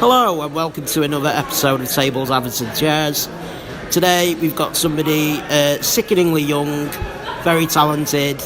Hello and welcome to another episode of Tables, Athers and Chairs. Today we've got somebody sickeningly young, very talented.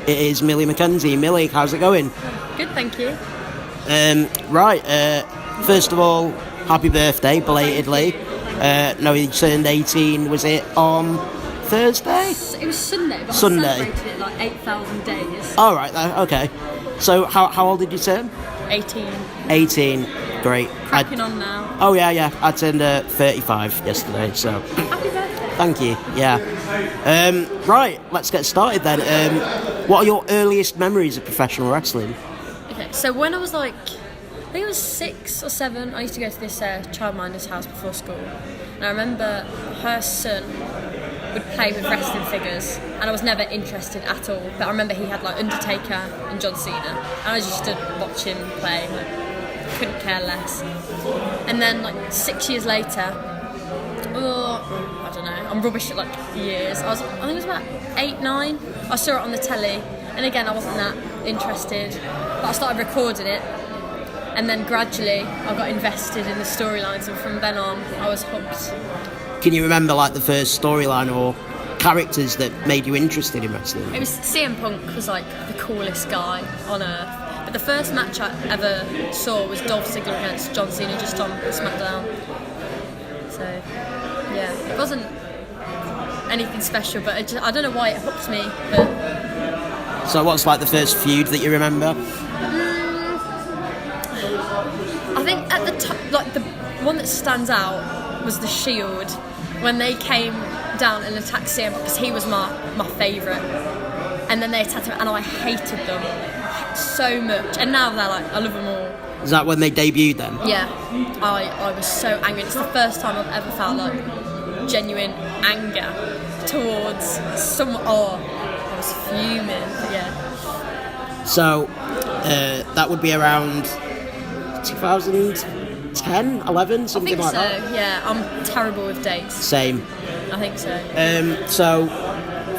It is Millie McKenzie. Millie, how's it going? Good, thank you. First of all, happy birthday, belatedly. No, you turned 18, was it on Thursday? It was Sunday, but Sunday. I celebrated it like 8,000 days. All right, okay. So how old did you turn? 18. 18, great. Cracking on now. Oh yeah, I turned 35 yesterday, so... Happy birthday. Thank you, yeah. Right, let's get started then. What are your earliest memories of professional wrestling? Okay, so when I was like, I think it was 6 or 7, I used to go to this childminder's house before school. And I remember her son would play with wrestling figures, and I was never interested at all. But I remember he had like Undertaker and John Cena, and I just used to watch him play. Couldn't care less. And then like 6 years later, I don't know, I'm rubbish at like years. I think it was about 8, 9. I saw it on the telly, and again I wasn't that interested, but I started recording it, and then gradually I got invested in the storylines, and from then on I was hooked. Can you remember like the first storyline or characters that made you interested in wrestling? It was CM Punk was like the coolest guy on earth. But the first match I ever saw was Dolph Ziggler against John Cena just on SmackDown. So, yeah, it wasn't anything special, but I don't know why it hooked me. But So what's like the first feud that you remember? I think at the top, like the one that stands out was the Shield when they came down and attacked CM because he was my favourite. And then they attacked him, and I hated them so much. And now they're like, I love them all. Is that when they debuted then? Yeah, I was so angry. It's the first time I've ever felt like genuine anger towards someone. Oh, I was fuming. Yeah. So that would be around 2010, 11, something like that. I think so. Yeah, I'm terrible with dates. Same. I think so. So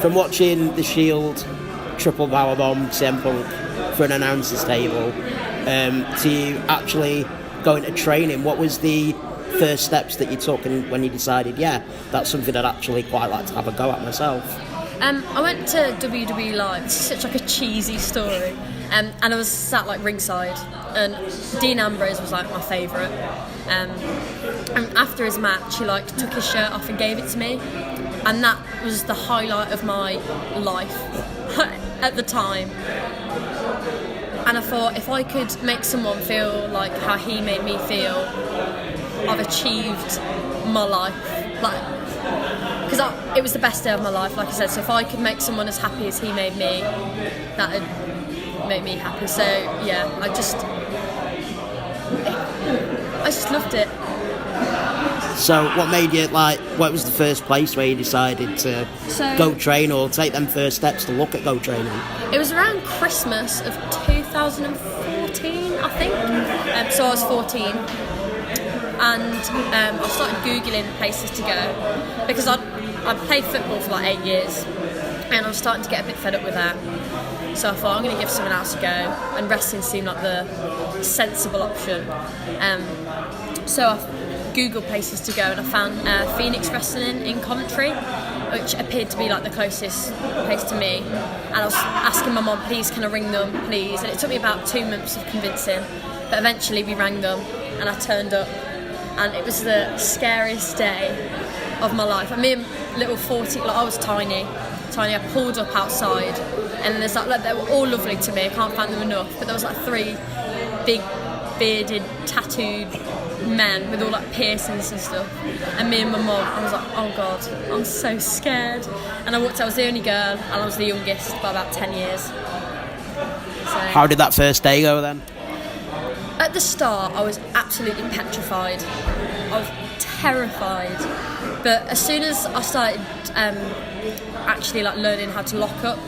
from watching the Shield triple powerbomb CM Punk for an announcer's table to actually going to training, what was the first steps that you took and when you decided, yeah, that's something I'd actually quite like to have a go at myself? I went to WWE Live. It's such like a cheesy story. And I was sat like ringside, and Dean Ambrose was like my favourite. And after his match, he like took his shirt off and gave it to me, and that was the highlight of my life at the time. And I thought, if I could make someone feel like how he made me feel, I've achieved my life. Like, because it was the best day of my life, like I said. So if I could make someone as happy as he made me, that would make me happy. So yeah, I just loved it. So what made you what was the first place where you decided to go train or take them first steps to look at go training? It was around Christmas of 2014, I think. So I was 14, and I started Googling places to go because I played football for like 8 years, and I was starting to get a bit fed up with that. So I thought, I'm going to give someone else a go, and wrestling seemed like the sensible option. So I Googled places to go, and I found Phoenix Wrestling in Coventry, which appeared to be like the closest place to me. And I was asking my mum, please, can I ring them, please? And it took me about 2 months of convincing, but eventually we rang them, and I turned up, and it was the scariest day of my life. I mean, little 40, like I was tiny. I pulled up outside, and there's like they were all lovely to me. I can't thank them enough. But there was like 3 big, bearded, tattooed men with all like piercings and stuff. And me and my mum, I was like, oh god, I'm so scared. And I walked out. I was the only girl, and I was the youngest by about 10 years. So, how did that first day go then? At the start, I was absolutely petrified. I was terrified. But as soon as I started actually like learning how to lock up,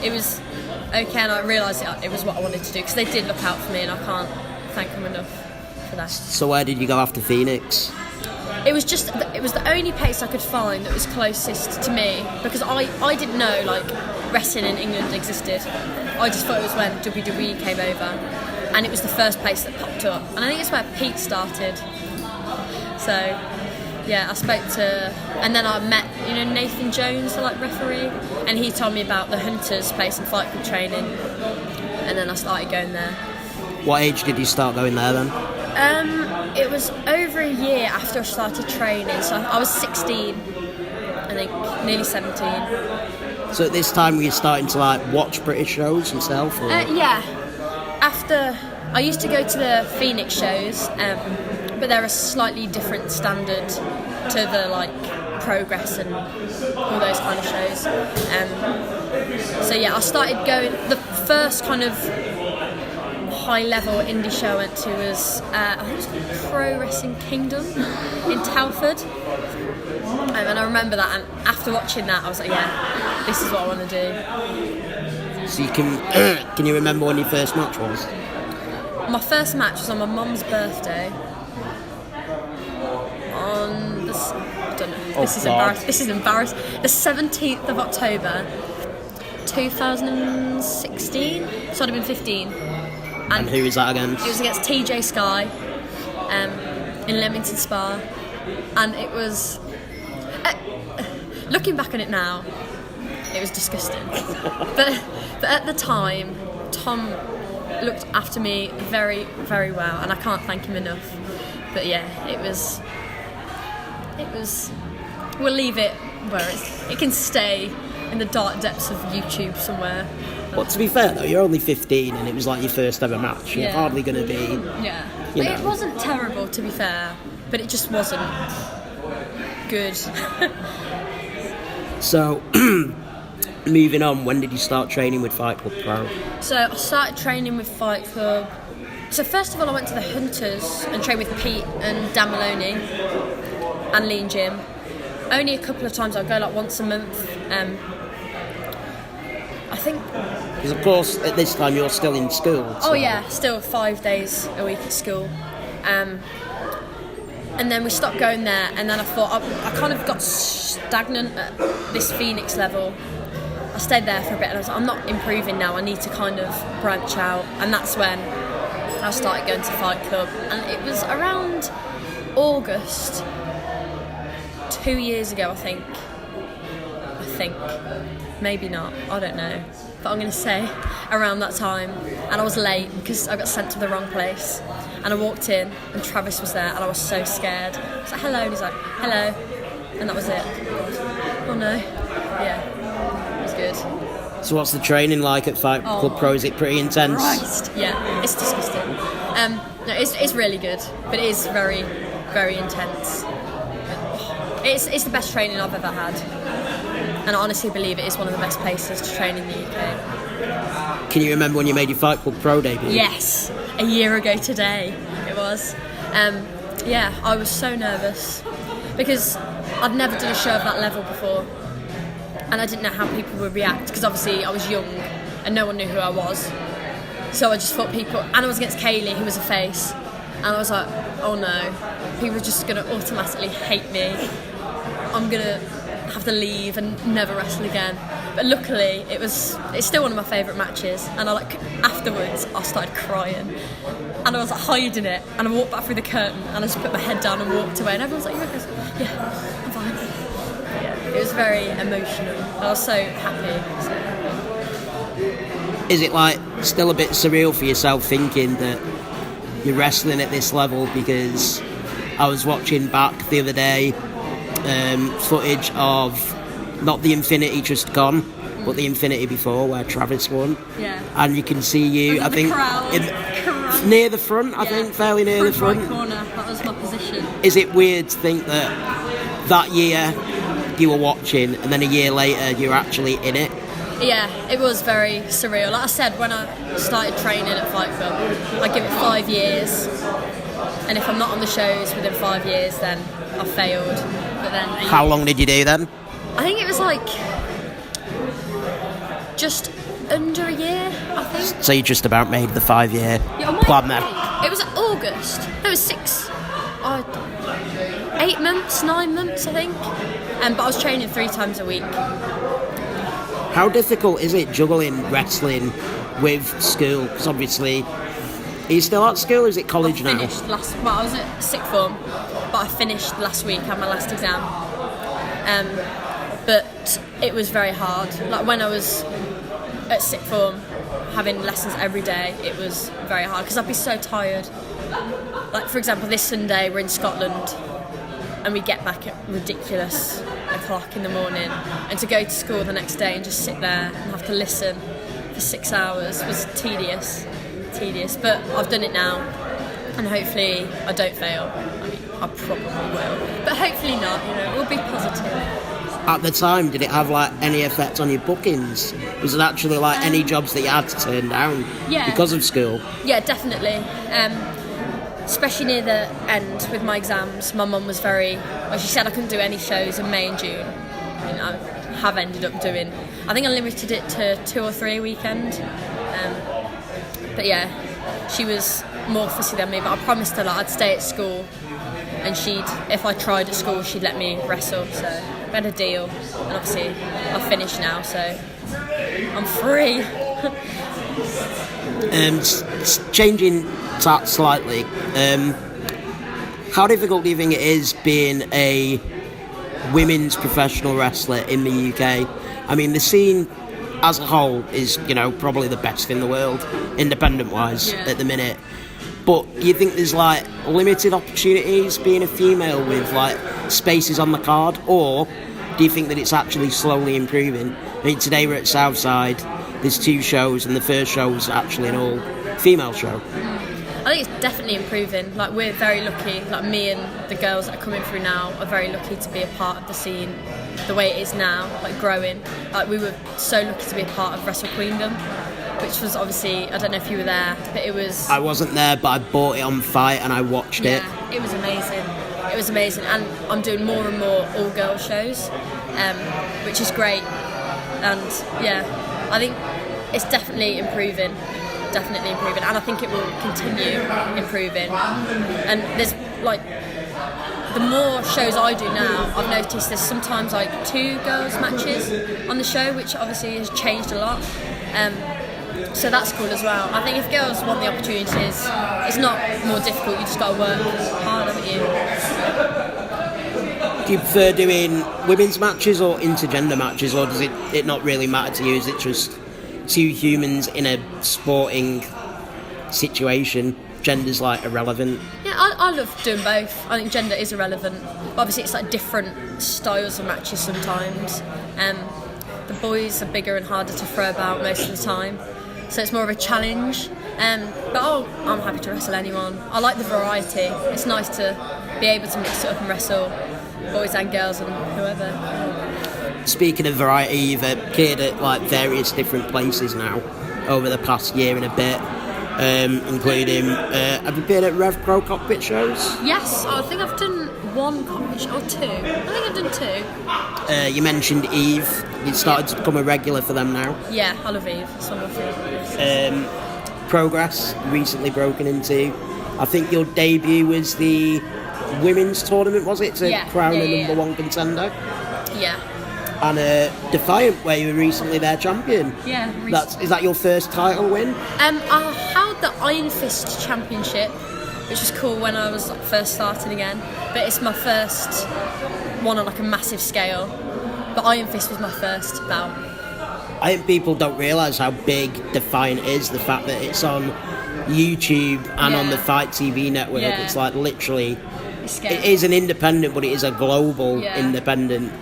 it was okay, and I realised it was what I wanted to do because they did look out for me, and I can't thank them enough for that. So where did you go after Phoenix? It was the only place I could find that was closest to me, because I didn't know like wrestling in England existed. I just thought it was when WWE came over. and it was the first place that popped up, and I think it's where Pete started. So yeah, I spoke to, and then I met Nathan Jones, the referee, and he told me about the Hunters place and Fight Club training, and then I started going there. What age did you start going there then? It was over a year after I started training, so I was 16, I think, nearly 17. So at this time were you starting to watch British shows yourself? Or? Yeah. After, I used to go to the Phoenix shows, but they're a slightly different standard to the Progress and all those kind of shows. So yeah, I started going. The first kind of high-level indie show I went to was I think it was Pro Wrestling Kingdom in Telford, and I remember that. And after watching that, I was like, yeah, this is what I want to do. So you can you remember when your first match was? My first match was on my mum's birthday. On the, I don't know. This is embarrassing. The 17th of October, 2016. So I'd have been 15. And who was that against? It was against TJ Sky, in Leamington Spa, and it was. Looking back on it now, it was disgusting. but at the time, Tom looked after me very, very well, and I can't thank him enough. But yeah, it was. We'll leave it where it can stay in the dark depths of YouTube somewhere. But to be fair though, you're only 15 and it was your first ever match. You're hardly going to be. Yeah. It wasn't terrible, to be fair, but it just wasn't good. So, moving on, when did you start training with Fight Club Pro? So I started training with Fight Club. So first of all, I went to the Hunters and trained with Pete and Dan Maloney and Lean Jim. Only a couple of times. I'd go once a month. I think. Because of course, at this time you're still in school. So. Oh yeah, still 5 days a week at school. And then we stopped going there, and then I thought I kind of got stagnant at this Phoenix level. I stayed there for a bit, and I was like, I'm not improving now. I need to kind of branch out, and that's when I started going to Fight Club, and it was around August 2 years ago, I think, maybe not, I don't know, but I'm going to say around that time. And I was late because I got sent to the wrong place, and I walked in and Travis was there, and I was so scared. I was like, hello, and he's like, hello, and that was it. Oh no. Yeah, it was good. So what's the training like at Fight Club Pro? Is it pretty intense? Christ. Yeah, it's disgusting. No, it's really good, but it is very, very intense. It's the best training I've ever had, and I honestly believe it is one of the best places to train in the UK. Can you remember when you made your Fight Club Pro debut? Yes, a year ago today it was. Yeah, I was so nervous because I'd never done a show of that level before, and I didn't know how people would react because obviously I was young and no one knew who I was. So I just thought people, and I was against Kaylee, who was a face, and I was like, oh no, people are just going to automatically hate me. I'm going to have to leave and never wrestle again. But luckily, it's still one of my favourite matches, and afterwards I started crying, and I was hiding it, and I walked back through the curtain, and I just put my head down and walked away, and everyone was like, yeah, I'm fine. Yeah, it was very emotional. I was so happy. Is it still a bit surreal for yourself thinking that you're wrestling at this level? Because I was watching back the other day footage of not the Infinity just gone, but the Infinity before where Travis won. Yeah. And you can see you, I think, near the front. I think fairly near the front. Right corner. That was my position. Is it weird to think that year you were watching, and then a year later you're actually in it? Yeah, it was very surreal. Like I said, when I started training at Fight Club, I give it 5 years, and if I'm not on the shows within 5 years, then I failed. But then, how long did you do then? I think it was just under a year, I think. So you just about made the 5 year plan then? It was August. No, it was 8 months, 9 months, I think. But I was training 3 times a week. How difficult is it juggling wrestling with school? Because obviously Are you still at school, or is it college now? I was at sixth form, but I finished last week, had my last exam. But it was very hard. Like when I was at sixth form, having lessons every day, it was very hard because I'd be so tired. Like for example, this Sunday we're in Scotland and we get back at ridiculous o'clock in the morning, and to go to school the next day and just sit there and have to listen for 6 hours was tedious. But I've done it now, and hopefully I don't fail. I mean, I probably will, but hopefully not. We'll be positive. At the time, did it have like any effect on your bookings? Was it actually like any jobs that you had to turn down because of school? Yeah, definitely. Especially near the end with my exams, my mum was she said I couldn't do any shows in May and June. I mean, I have ended up doing, I think I limited it to 2 or 3 a weekend. But yeah, she was more fussy than me, but I promised her that I'd stay at school, and if I tried at school, she'd let me wrestle, so we had a deal, and obviously I've finished now, so I'm free. Changing tack slightly, how difficult do you think it is being a women's professional wrestler in the UK? I mean, the scene as a whole is, probably the best in the world, independent-wise, at the minute. But do you think there's, like, limited opportunities being a female with, like, spaces on the card? Or do you think that it's actually slowly improving? I mean, today we're at Southside, there's 2 shows, and the first show's actually an all-female show. I think it's definitely improving. Like, we're very lucky, like me and the girls that are coming through now are very lucky to be a part of the scene the way it is now, like growing. Like, we were so lucky to be a part of Wrestle Queendom, which was obviously, I don't know if you were there, but it was... I wasn't there, but I bought it on Fight and I watched it. It was amazing. It was amazing, and I'm doing more and more all-girl shows, which is great. And yeah, I think it's definitely improving, and I think it will continue improving. And there's like, the more shows I do now, I've noticed there's sometimes like 2 girls matches on the show, which obviously has changed a lot. So that's cool as well. I think if girls want the opportunities, it's not more difficult, you just got to work hard, haven't you? Do you prefer doing women's matches or intergender matches, or does it not really matter to you? Is it just 2 humans in a sporting situation? Gender's like irrelevant. Yeah, I love doing both. I think gender is irrelevant. Obviously it's like different styles of matches sometimes. The boys are bigger and harder to throw about most of the time, so it's more of a challenge. But I'm happy to wrestle anyone. I like the variety. It's nice to be able to mix it up and wrestle boys and girls and whoever. Speaking of variety, you've appeared at like various different places now over the past year and a bit, including have you appeared at Rev Pro cockpit shows? Yes, I think I've done 1 cockpit show, or 2. I think I've done 2. You mentioned Eve. You started to become a regular for them now. Yeah, I love Eve. It's one of my favourites. Progress recently broken into. I think your debut was the women's tournament, was it? To crown a number 1 contender. Yeah. And Defiant, where you were recently their champion. Yeah. Is that your first title win? I held the Iron Fist Championship, which was cool when I was first starting again. But it's my first one on like a massive scale. But Iron Fist was my first bout. I think people don't realise how big Defiant is. The fact that it's on YouTube and on the Fight TV network. Yeah. It's like literally... It is an independent, but it is a global independent.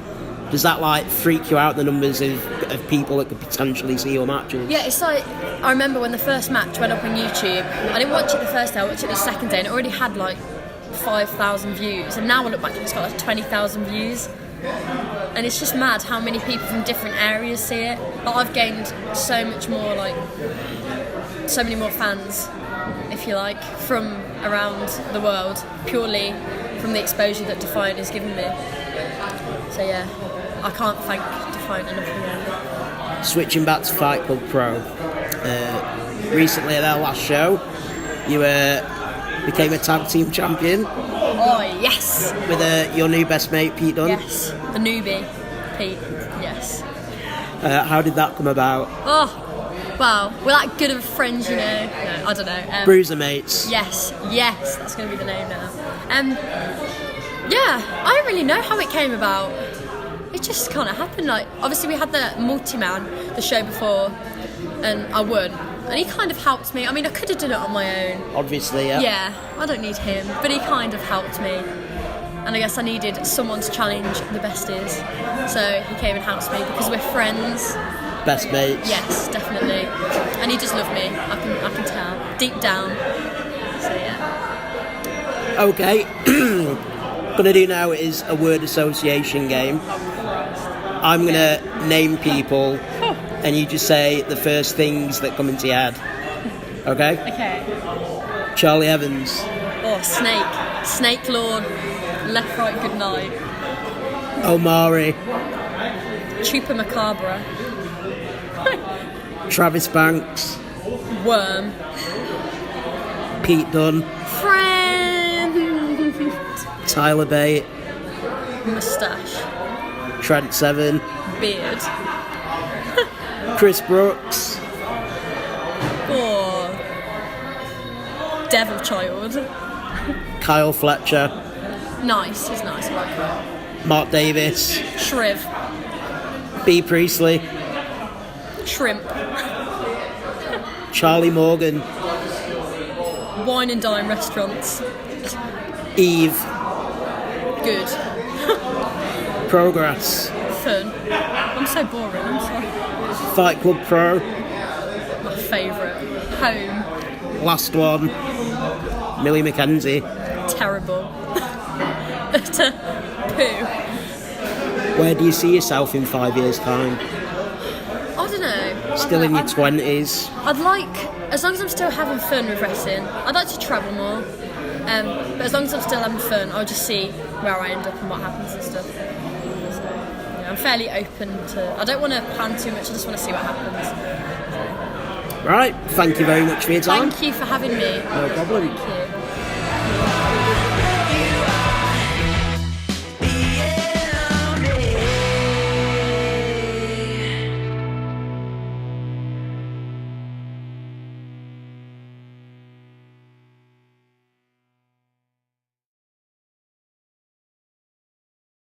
Does that like freak you out, the numbers of people that could potentially see your matches? Yeah, it's like, I remember when the first match went up on YouTube, I didn't watch it the first day, I watched it the second day, and it already had like 5,000 views, and now I look back and it's got like 20,000 views. And it's just mad how many people from different areas see it. But I've gained so much more, like, so many more fans, if you like, from around the world, purely from the exposure that Defiant has given me. So yeah, I can't thank Defiant enough again. Switching back to Fight Club Pro, recently at their last show, you became a tag team champion. Oh yes! With your new best mate, Pete Dunne. Yes, the newbie, Pete. Yes. How did that come about? Oh, Well, we're that good of friends, you know. No, I don't know. Bruiser mates. Yes, that's going to be the name now. Yeah, I don't really know how it came about. It just kind of happened. Like, obviously we had the multi-man, the show before, and I won. And he kind of helped me. I mean, I could have done it on my own. Obviously, yeah. Yeah, I don't need him, but he kind of helped me. And I guess I needed someone to challenge the besties. So he came and helped me because we're friends. Best mates. Yes, definitely. And he just loved me. I can tell. Deep down. So yeah. Okay. Gonna do now is a word association game. I'm gonna name people and you just say the first things that come into your head. Okay? Okay. Charlie Evans. Oh, Snake. Snake Lord. Left, right, good night. Omari. Chupa Macabre. Travis Banks. Worm. Pete Dunne. Friend. Tyler Bate. Moustache. Trent Seven. Beard. Chris Brooks. Oh. Devil Child. Kyle Fletcher. Nice, he's nice, I like him. Mark Davis. Shriv. B. Priestley. Shrimp. Charlie Morgan. Wine and dine restaurants. Eve. Good. Progress. Fun. I'm so boring, I'm sorry. Fight Club Pro. My favourite. Home. Last one. Millie McKenzie. Terrible. Utter poo. Where do you see yourself in 5 years' time? I don't know. Still in your 20s? I'd like, as long as I'm still having fun with wrestling, I'd like to travel more. But as long as I'm still having fun, I'll just see where I end up and what happens and stuff. So, yeah, I'm fairly open to. I don't want to plan too much. I just want to see what happens. Right. Thank you very much for your time. Thank you for having me. No problem. Thank you.